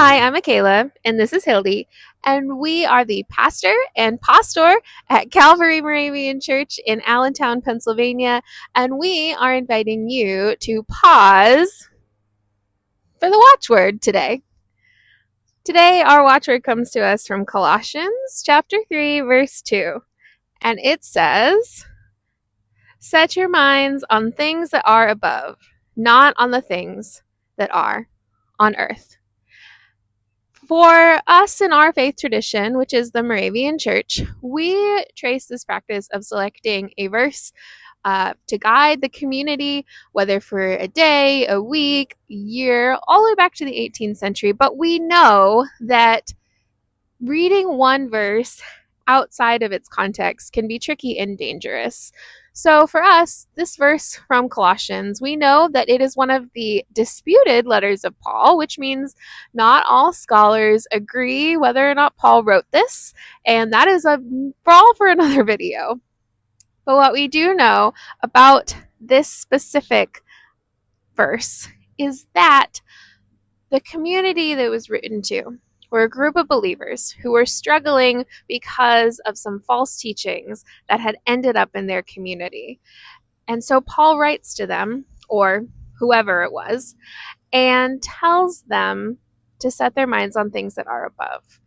Hi, I'm Michaela, and this is Hildy, and we are the pastor and pastor at Calvary Moravian Church in Allentown, Pennsylvania, and we are inviting you to pause for the watchword today. Today, our watchword comes to us from Colossians chapter 3, verse 2, and it says, "Set your minds on things that are above, not on the things that are on earth." For us in our faith tradition, which is the Moravian Church, we trace this practice of selecting a verse to guide the community, whether for a day, a week, a year, all the way back to the 18th century. But we know that reading one verse outside of its context can be tricky and dangerous. So for us, this verse from Colossians, we know that it is one of the disputed letters of Paul, which means not all scholars agree whether or not Paul wrote this, and that is for another video. But what we do know about this specific verse is that the community that was written to were a group of believers who were struggling because of some false teachings that had ended up in their community. And so Paul writes to them, or whoever it was, and tells them to set their minds on things that are above.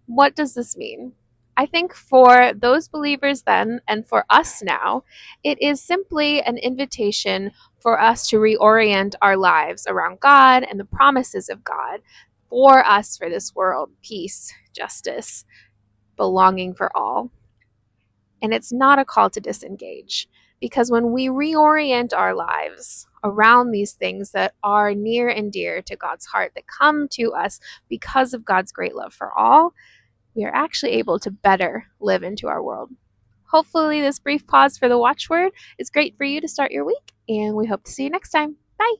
What does this mean? I think for those believers then, and for us now, it is simply an invitation for us to reorient our lives around God and the promises of God for us, for this world, peace, justice, belonging for all. And it's not a call to disengage, because when we reorient our lives around these things that are near and dear to God's heart, that come to us because of God's great love for all, we are actually able to better live into our world. Hopefully, this brief pause for the watchword is great for you to start your week, and we hope to see you next time. Bye.